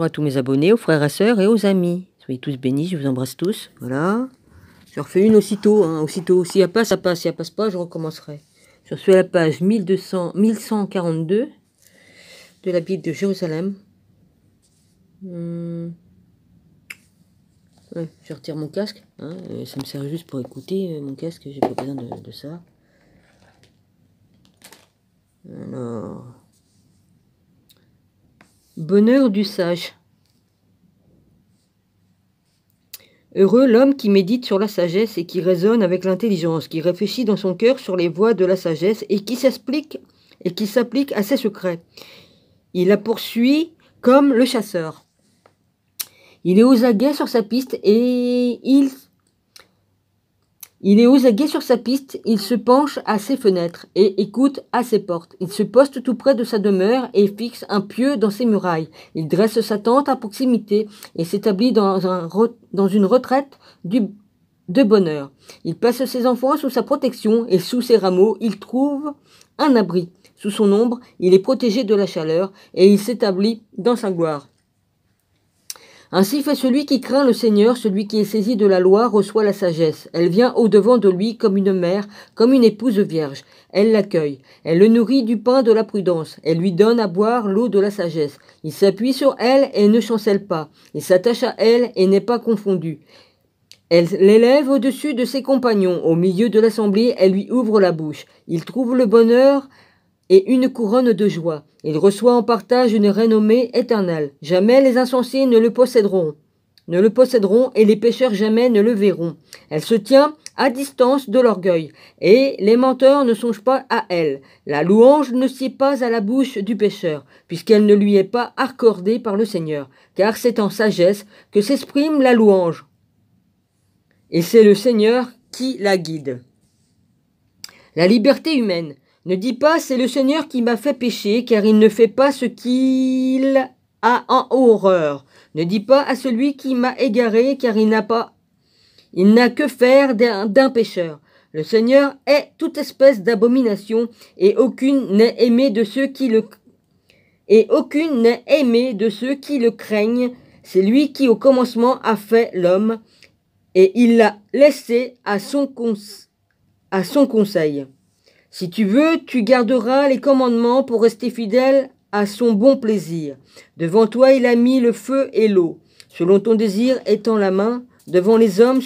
à tous mes abonnés, aux frères et sœurs et aux amis. Soyez tous bénis, je vous embrasse tous. Voilà. Je refais une aussitôt, hein, aussitôt. S'il n'y a pas, ça passe. S'il n'y a passe pas, je recommencerai. Je suis à la page 1142 de la Bible de Jérusalem. Ouais, je retire mon casque. Hein, ça me sert juste pour écouter mon casque. J'ai pas besoin de ça. Alors... Bonheur du sage. Heureux l'homme qui médite sur la sagesse et qui raisonne avec l'intelligence, qui réfléchit dans son cœur sur les voies de la sagesse et qui s'applique à ses secrets. Il la poursuit comme le chasseur. Il est aux aguets sur sa piste et il se penche à ses fenêtres et écoute à ses portes. Il se poste tout près de sa demeure et fixe un pieu dans ses murailles. Il dresse sa tente à proximité et s'établit dans une retraite de bonheur. Il place ses enfants sous sa protection et sous ses rameaux, il trouve un abri. Sous son ombre, il est protégé de la chaleur et il s'établit dans sa gloire. Ainsi fait celui qui craint le Seigneur, celui qui est saisi de la loi reçoit la sagesse. Elle vient au-devant de lui comme une mère, comme une épouse vierge. Elle l'accueille. Elle le nourrit du pain de la prudence. Elle lui donne à boire l'eau de la sagesse. Il s'appuie sur elle et ne chancelle pas. Il s'attache à elle et n'est pas confondu. Elle l'élève au-dessus de ses compagnons. Au milieu de l'assemblée, elle lui ouvre la bouche. Il trouve le bonheur et une couronne de joie. Il reçoit en partage une renommée éternelle. Jamais les insensés ne le posséderont et les pécheurs jamais ne le verront. Elle se tient à distance de l'orgueil et les menteurs ne songent pas à elle. La louange ne sied pas à la bouche du pécheur puisqu'elle ne lui est pas accordée par le Seigneur, car c'est en sagesse que s'exprime la louange et c'est le Seigneur qui la guide. La liberté humaine. Ne dis pas, c'est le Seigneur qui m'a fait pécher, car il ne fait pas ce qu'il a en horreur. Ne dis pas à celui qui m'a égaré, car il n'a que faire d'un pécheur. Le Seigneur est toute espèce d'abomination, et aucune n'est aimée de ceux qui le craignent. C'est lui qui au commencement a fait l'homme, et il l'a laissé à son conseil. Si tu veux, tu garderas les commandements pour rester fidèle à son bon plaisir. Devant toi, il a mis le feu et l'eau. Selon ton désir étend la main, devant les hommes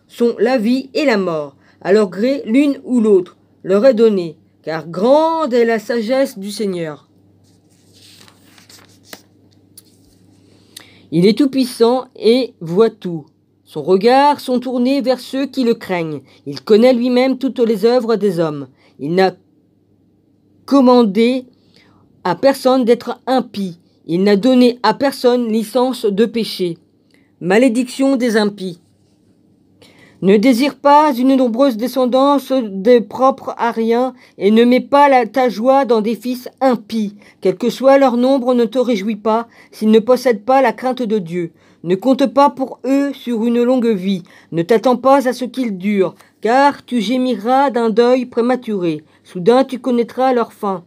sont la vie et la mort. À leur gré, l'une ou l'autre leur est donnée, car grande est la sagesse du Seigneur. Il est tout-puissant et voit tout. Son regard sont tournés vers ceux qui le craignent. Il connaît lui-même toutes les œuvres des hommes. Il n'a commandé à personne d'être impie. Il n'a donné à personne licence de péché. Malédiction des impies. Ne désire pas une nombreuse descendance des propres à rien et ne mets pas ta joie dans des fils impies. Quel que soit leur nombre, ne te réjouis pas s'ils ne possèdent pas la crainte de Dieu. Ne compte pas pour eux sur une longue vie. Ne t'attends pas à ce qu'ils durent, car tu gémiras d'un deuil prématuré. Soudain tu connaîtras leur fin.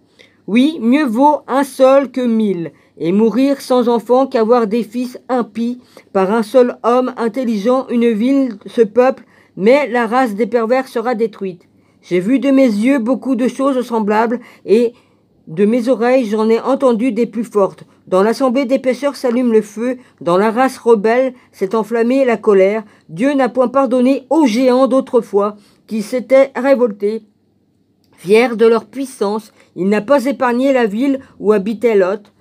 Oui, mieux vaut un seul que 1000, et mourir sans enfant qu'avoir des fils impies. Par un seul homme intelligent, une ville se peuple, mais la race des pervers sera détruite. J'ai vu de mes yeux beaucoup de choses semblables, et de mes oreilles j'en ai entendu des plus fortes. Dans l'assemblée des pécheurs s'allume le feu, dans la race rebelle s'est enflammée la colère. Dieu n'a point pardonné aux géants d'autrefois, qui s'étaient révoltés. Fiers de leur puissance, il n'a pas épargné la ville où habitait Lot.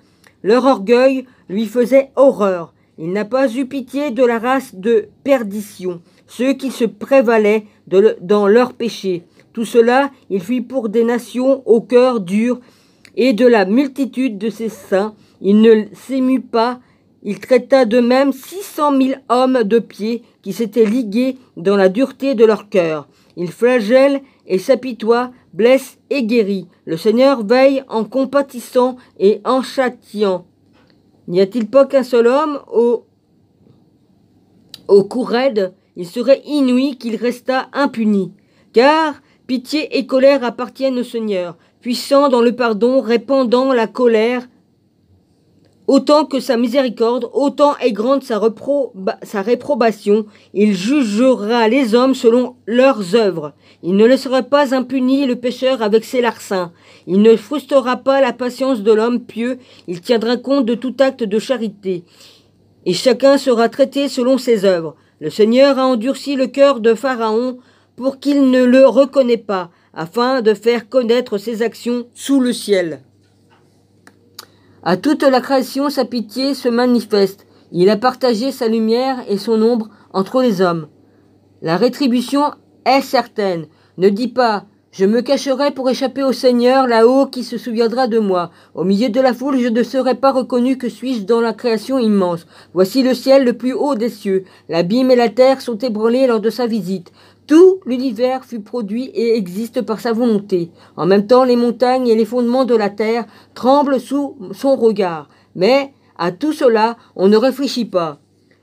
Leur orgueil lui faisait horreur. Il n'a pas eu pitié de la race de perdition, ceux qui se prévalaient dans leurs péchés. Tout cela, il fit pour des nations au cœur dur, et de la multitude de ses saints, il ne s'émut pas. Il traita de même 600 000 hommes de pied qui s'étaient ligués dans la dureté de leur cœur. Il flagelle et s'apitoie, blesse et guérit. Le Seigneur veille en compatissant et en châtiant. N'y a-t-il pas qu'un seul homme au cou raide? Il serait inouï qu'il restât impuni. Car pitié et colère appartiennent au Seigneur, puissant dans le pardon, répandant la colère autant que sa miséricorde, autant est grande sa réprobation. Il jugera les hommes selon leurs œuvres. Il ne laissera pas impuni le pécheur avec ses larcins. Il ne frustrera pas la patience de l'homme pieux. Il tiendra compte de tout acte de charité. Et chacun sera traité selon ses œuvres. Le Seigneur a endurci le cœur de Pharaon pour qu'il ne le reconnaisse pas, afin de faire connaître ses actions sous le ciel. À toute la création, sa pitié se manifeste. Il a partagé sa lumière et son ombre entre les hommes. La rétribution est certaine. Ne dis pas « Je me cacherai pour échapper au Seigneur là-haut qui se souviendra de moi. Au milieu de la foule, je ne serai pas reconnu que suis-je dans la création immense. Voici le ciel le plus haut des cieux. L'abîme et la terre sont ébranlés lors de sa visite. Tout l'univers fut produit et existe par sa volonté. En même temps, les montagnes et les fondements de la terre tremblent sous son regard. Mais à tout cela, on ne réfléchit pas.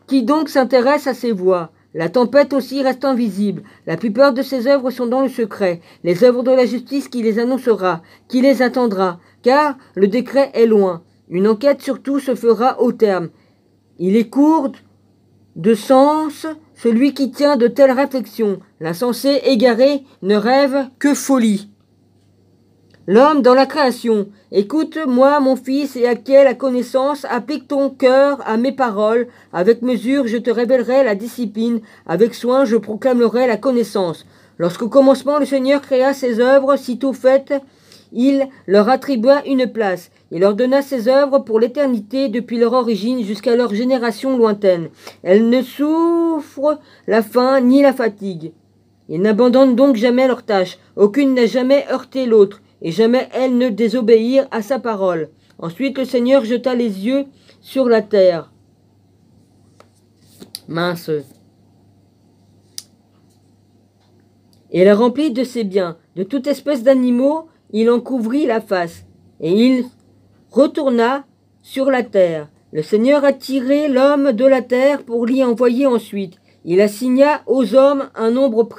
Qui donc s'intéresse à ses voies ? La tempête aussi reste invisible. La plupart de ses œuvres sont dans le secret. Les œuvres de la justice qui les annoncera, qui les attendra, car le décret est loin. Une enquête surtout se fera au terme. Il est court de sens celui qui tient de telles réflexions. L'insensé égaré ne rêve que folie. L'homme dans la création. Écoute-moi, mon fils, et acquiers la connaissance. Applique ton cœur à mes paroles. Avec mesure, je te révélerai la discipline. Avec soin, je proclamerai la connaissance. Lorsqu'au commencement, le Seigneur créa ses œuvres, sitôt faites, il leur attribua une place. Il leur donna ses œuvres pour l'éternité, depuis leur origine jusqu'à leur génération lointaine. Elles ne souffrent la faim ni la fatigue. Ils n'abandonnent donc jamais leurs tâches. Aucune n'a jamais heurté l'autre, et jamais elles ne désobéirent à sa parole. Ensuite le Seigneur jeta les yeux sur la terre. Mince. Et la remplit de ses biens. De toute espèce d'animaux, il en couvrit la face. Et il retourna sur la terre. Le Seigneur a tiré l'homme de la terre pour l'y envoyer ensuite. Il assigna aux hommes un nombre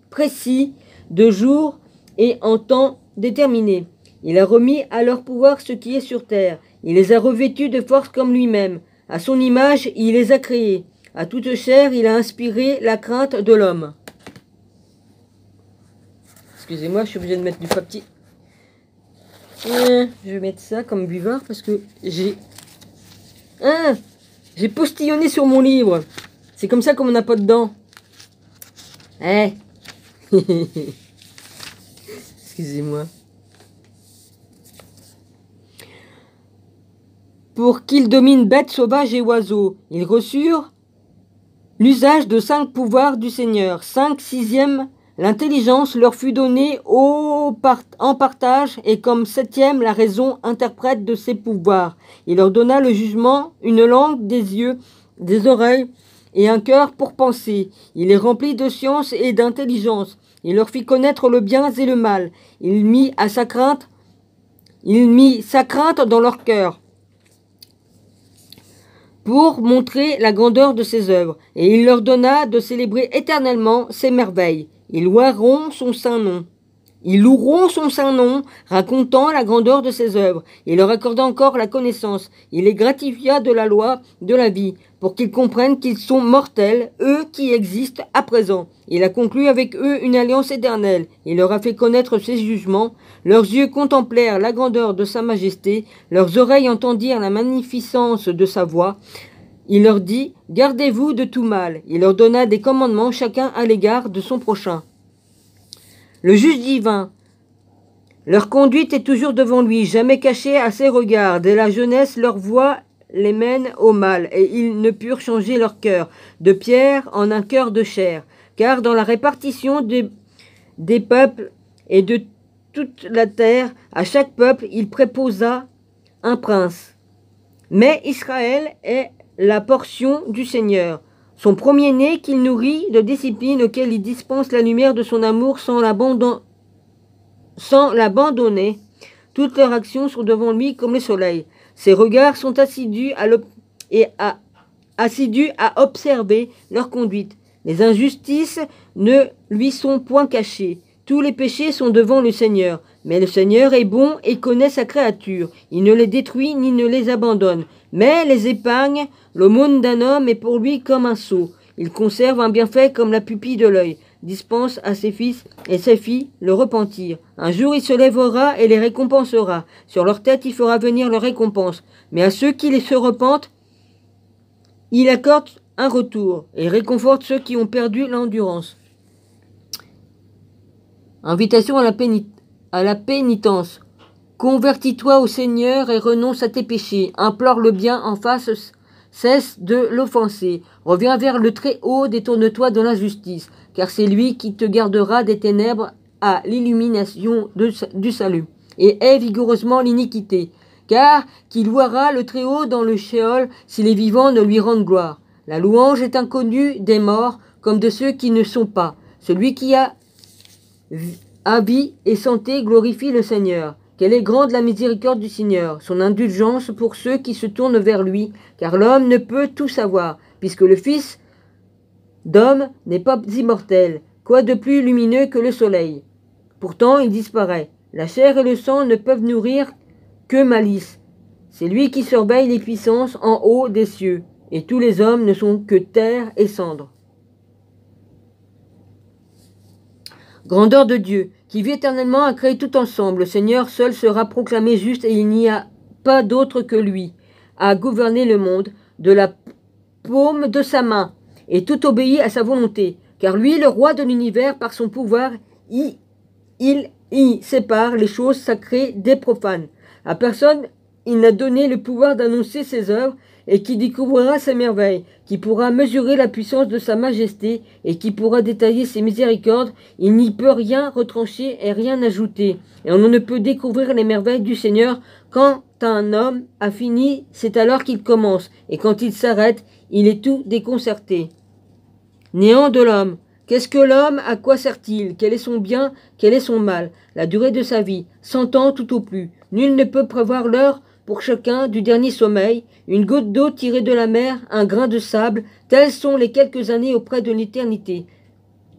précis de jours et en temps déterminé. Il a remis à leur pouvoir ce qui est sur terre. Il les a revêtus de force comme lui-même. À son image, il les a créés. À toute chair, il a inspiré la crainte de l'homme. Excusez-moi, je suis obligée de mettre du papier. Je vais mettre ça comme buvard parce que j'ai postillonné sur mon livre. C'est comme ça qu'on n'a pas dedans. Excusez-moi. Pour qu'ils dominent bêtes sauvages et oiseaux, ils reçurent l'usage de 5 pouvoirs du Seigneur. 5/6, l'intelligence leur fut donnée en partage, et comme 7e, la raison interprète de ces pouvoirs. Il leur donna le jugement, une langue, des yeux, des oreilles et un cœur pour penser. Il les remplit de science et d'intelligence. Il leur fit connaître le bien et le mal. Il mit sa crainte dans leur cœur pour montrer la grandeur de ses œuvres. Et il leur donna de célébrer éternellement ses merveilles. Ils loueront son saint nom. Ils loueront son saint nom, racontant la grandeur de ses œuvres. Il leur accorda encore la connaissance. Il les gratifia de la loi de la vie, pour qu'ils comprennent qu'ils sont mortels, eux qui existent à présent. Il a conclu avec eux une alliance éternelle. Il leur a fait connaître ses jugements. Leurs yeux contemplèrent la grandeur de sa majesté. Leurs oreilles entendirent la magnificence de sa voix. Il leur dit, gardez-vous de tout mal. Il leur donna des commandements, chacun à l'égard de son prochain. Le juge divin, leur conduite est toujours devant lui, jamais cachée à ses regards. Dès la jeunesse, leur voie les mène au mal, et ils ne purent changer leur cœur de pierre en un cœur de chair. Car dans la répartition des peuples et de toute la terre, à chaque peuple, il préposa un prince. Mais Israël est la portion du Seigneur. Son premier-né qu'il nourrit de discipline, auquel il dispense la lumière de son amour sans l'abandonner. Toutes leurs actions sont devant lui comme le soleil. Ses regards sont assidus à observer leur conduite. Les injustices ne lui sont point cachées. Tous les péchés sont devant le Seigneur. Mais le Seigneur est bon et connaît sa créature. Il ne les détruit ni ne les abandonne, mais les épargne. L'aumône d'un homme est pour lui comme un sceau. Il conserve un bienfait comme la pupille de l'œil, dispense à ses fils et ses filles le repentir. Un jour il se lèvera et les récompensera. Sur leur tête il fera venir leur récompense. Mais à ceux qui se repentent, il accorde un retour et réconforte ceux qui ont perdu l'endurance. Invitation à la pénitence. Convertis-toi au Seigneur et renonce à tes péchés. Implore le bien en face, cesse de l'offenser. Reviens vers le Très-Haut, détourne-toi dans la justice, car c'est lui qui te gardera des ténèbres à l'illumination du salut. Et hais vigoureusement l'iniquité, car qui louera le Très-Haut dans le Sheol si les vivants ne lui rendent gloire. La louange est inconnue des morts comme de ceux qui ne sont pas. Celui qui a vie et santé glorifie le Seigneur. Quelle est grande la miséricorde du Seigneur, son indulgence pour ceux qui se tournent vers lui, car l'homme ne peut tout savoir, puisque le Fils d'homme n'est pas immortel. Quoi de plus lumineux que le soleil? Pourtant il disparaît. La chair et le sang ne peuvent nourrir que malice. C'est lui qui surveille les puissances en haut des cieux, et tous les hommes ne sont que terre et cendres. Grandeur de Dieu, qui vit éternellement à créer tout ensemble, le Seigneur seul sera proclamé juste et il n'y a pas d'autre que lui, à gouverner le monde de la paume de sa main, et tout obéit à sa volonté, car lui, le roi de l'univers, par son pouvoir, il y sépare les choses sacrées des profanes. À personne, il n'a donné le pouvoir d'annoncer ses œuvres, et qui découvrira ses merveilles, qui pourra mesurer la puissance de sa majesté, et qui pourra détailler ses miséricordes. Il n'y peut rien retrancher et rien ajouter, et on ne peut découvrir les merveilles du Seigneur. Quand un homme a fini, c'est alors qu'il commence, et quand il s'arrête, il est tout déconcerté. Néant de l'homme. Qu'est-ce que l'homme? À quoi sert-il? Quel est son bien? Quel est son mal? La durée de sa vie, 100 ans tout au plus. Nul ne peut prévoir l'heure pour chacun du dernier sommeil, une goutte d'eau tirée de la mer, un grain de sable, telles sont les quelques années auprès de l'éternité.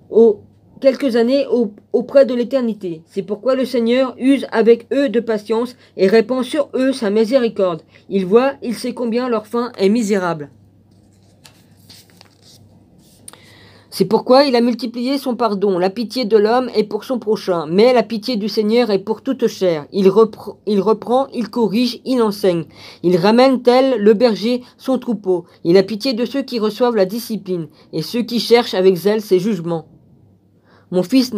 Auprès de l'éternité. C'est pourquoi le Seigneur use avec eux de patience et répand sur eux sa miséricorde. Il voit, il sait combien leur fin est misérable. C'est pourquoi il a multiplié son pardon. La pitié de l'homme est pour son prochain, mais la pitié du Seigneur est pour toute chair. Il reprend, il corrige, il enseigne. Il ramène tel le berger son troupeau. Il a pitié de ceux qui reçoivent la discipline, et ceux qui cherchent avec zèle ses jugements. Mon fils,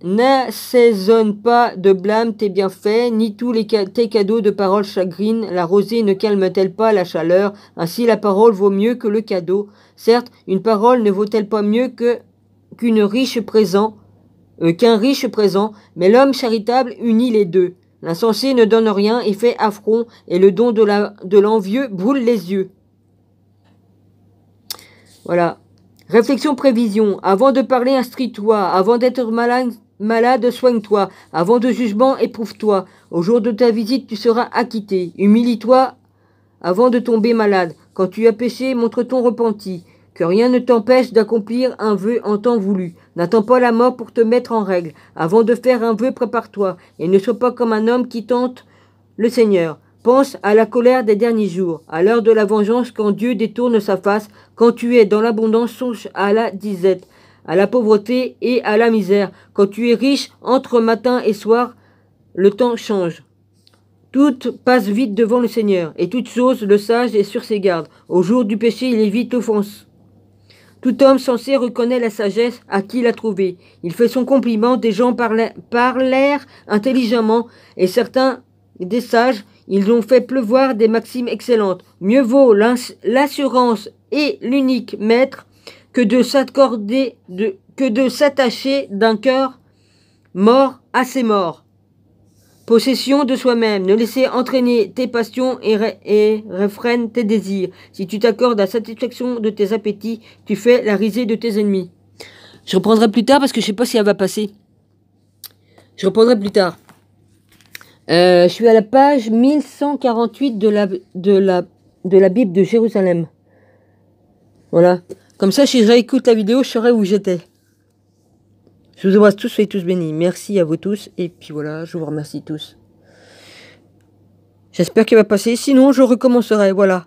n'assaisonne pas de blâme tes bienfaits, ni tous tes cadeaux de paroles chagrinent. La rosée ne calme-t-elle pas la chaleur? Ainsi la parole vaut mieux que le cadeau. Certes, une parole ne vaut-elle pas mieux qu'un riche présent, mais l'homme charitable unit les deux. L'insensé ne donne rien et fait affront, et le don de l'envieux brûle les yeux. Voilà. Réflexion, prévision. Avant de parler, instruis-toi. Avant d'être malade, soigne-toi. Avant de jugement, éprouve-toi. Au jour de ta visite, tu seras acquitté. Humilie-toi avant de tomber malade. Quand tu as péché, montre ton repenti. Que rien ne t'empêche d'accomplir un vœu en temps voulu. N'attends pas la mort pour te mettre en règle. Avant de faire un vœu, prépare-toi. Et ne sois pas comme un homme qui tente le Seigneur. Pense à la colère des derniers jours, à l'heure de la vengeance quand Dieu détourne sa face. Quand tu es dans l'abondance, songe à la disette, à la pauvreté et à la misère. Quand tu es riche, entre matin et soir, le temps change. Tout passe vite devant le Seigneur, et toute chose, le sage est sur ses gardes. Au jour du péché, il évite l'offense. Tout homme sensé reconnaît la sagesse à qui l'a trouvée. Il fait son compliment, des gens parlèrent intelligemment, et certains des sages, ils ont fait pleuvoir des maximes excellentes. Mieux vaut l'assurance et l'unique maître que de s'attacher d'un cœur mort à ses morts. Possession de soi-même, ne laissez entraîner tes passions et réfrène tes désirs. Si tu t'accordes la satisfaction de tes appétits, tu fais la risée de tes ennemis. Je reprendrai plus tard parce que je sais pas si elle va passer. Je reprendrai plus tard. Je suis à la page 1148 de la Bible de Jérusalem. Voilà. Comme ça, si je réécoute la vidéo, je saurai où j'étais. Je vous embrasse tous et tous bénis. Merci à vous tous. Et puis voilà, je vous remercie tous. J'espère qu'il va passer. Sinon, je recommencerai. Voilà.